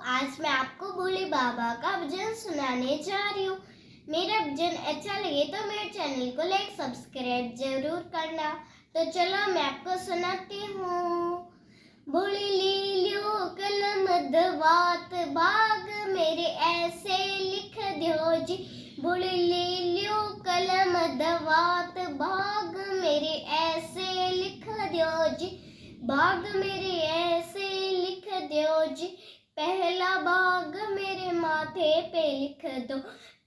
आज मैं आपको भोले बाबा का भजन सुनाने जा रही हूँ। मेरा भजन अच्छा लगे तो मेरे चैनल को लाइक सब्सक्राइब जरूर करना। तो चलो मैं आपको सुनाती हूँ। भोले ले लो कलम दवात बाग मेरे ऐसे लिख दो जी। भोले ले लो कलम दवात बाग मेरे ऐसे लिख दो जी। बाग मेरे ऐसे लिख दो जी। पहला बाग मेरे माथे पे लिख दो।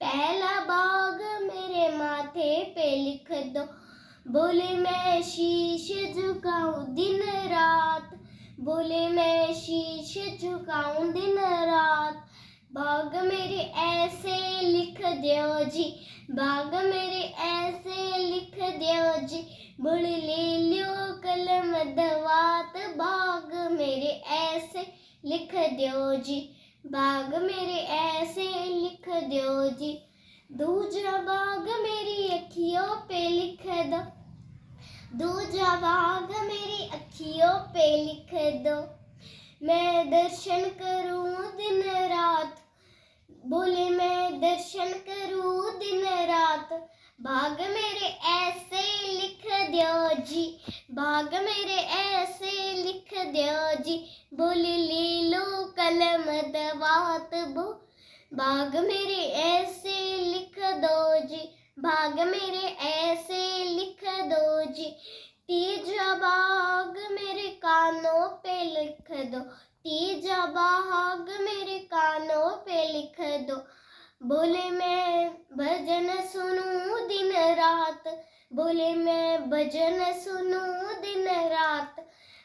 पहला बाग मेरे माथे पे लिख दो। बोले मैं शीश झुकाऊं दिन रात। बोले मैं शीश झुकाऊं दिन रात। बाग मेरे ऐसे लिख दो जी। बाग मेरे ऐसे लिख दो जी। बोले ले लो कलम दवात बाग मेरे ऐसे लिख दो जी। बाग मेरे ऐसे लिख दो जी। दूजा बाग मेरी अखियों पे लिख दो। दूजा बाग मेरी अखियों पे लिख दो। मैं दर्शन करूं दिन रात। बोले मैं दर्शन करूं दिन रात। बाग मेरे ऐसे लिख दो जी। बाग मेरे ऐसे लिख दो जी। बोले ले लो कलम दवात बो। बाग मेरे ऐसे लिख दो जी। बाग मेरे ऐसे लिख दो जी। तीजा बाग मेरे कानों पे लिख दो। तीजा बाग मेरे कानों पे लिख दो। बोले मैं भजन सुनूं दिन रात। बोले मैं भजन सुनूं दिन रात।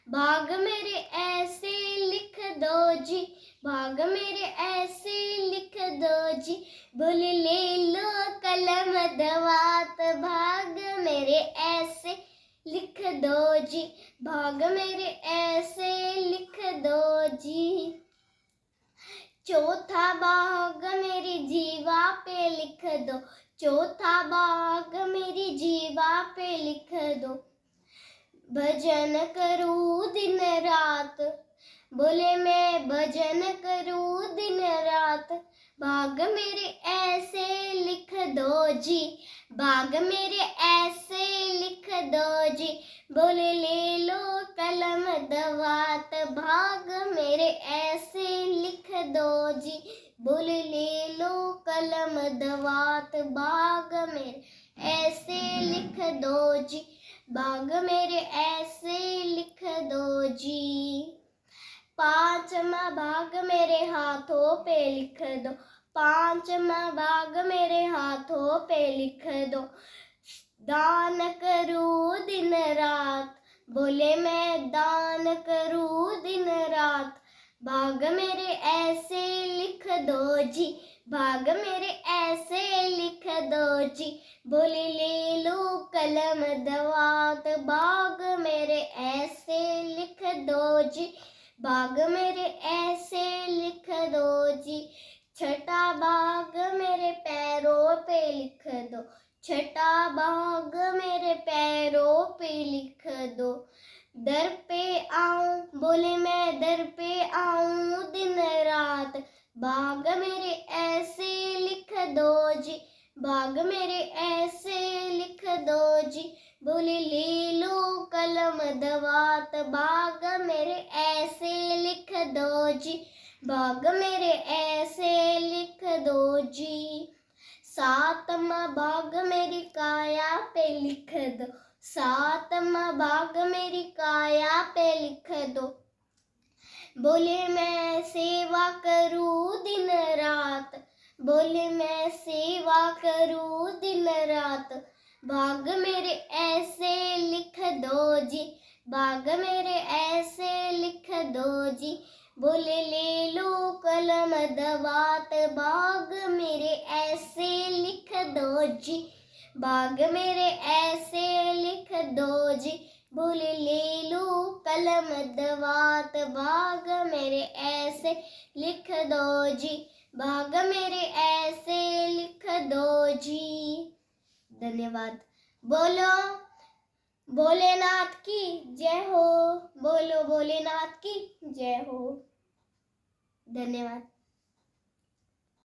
बाग मेरे ऐसे लिख दो जी। बाग मेरे ऐसे लिख दो जी। बोले ले लो कलम दवात भाग मेरे ऐसे लिख दो जी। भाग मेरे ऐसे लिख दो जी। चौथा बाग मेरी जीवा पे लिख दो। चौथा बाग मेरी जीवा पे लिख दो। भजन करूं दिन रात। बोले मैं भजन करूं दिन रात। बाग मेरे ऐसे लिख दो जी। बाग मेरे ऐसे लिख दो जी। बोले ले लो कलम दवात भाग मेरे ऐसे लिख दो जी। बोले ले लो कलम दवात बाग मेरे ऐसे लिख दो जी। बाग मेरे ऐसे लिख दो जी। पांचवा बाग मेरे हाथों पे लिख दो। पांचवा बाग मेरे हाथों पे लिख दो। दान करूं दिन रात। बोले मैं दान करूं दिन रात। बाग मेरे ऐसे लिख दो जी। बाग मेरे ऐसे लिख दो जी। बोले ले लो कलम दवात बाग मेरे ऐसे लिख दो जी। बाग मेरे ऐसे लिख दो जी। छठा बाग मेरे पैरों पे लिख दो। छठा बाग मेरे पैरों पे लिख दो। दर पे आऊं। बोले मैं दर पे आऊं दिन रात। बाग मेरे ऐसे लिख दो जी। बाग मेरे ऐसे लिख दो जी। बोले ले लो कलम दवात बाग मेरे ऐसे लिख दो जी। बाग मेरे ऐसे लिख दो जी। सातवां बाग मेरी काया पे लिख दो। सातवां बाग मेरी काया पे लिख दो। बोले मैं सेवा करूं दिन रात। बोले मैं सेवा करूं दिन रात। बाग मेरे ऐसे लिख दो जी। बाग मेरे ऐसे लिख दो जी। बोले ले लो कलम दवात बाग मेरे ऐसे लिख दो जी। बाग मेरे ऐसे लिख दो जी। बोले ले लो कलम दवात बाग मेरे ऐसे लिख दो जी। बाग मेरे ऐसे लिख दो जी। धन्यवाद। बोलो भोलेनाथ की जय हो। बोलो भोलेनाथ की जय हो। धन्यवाद।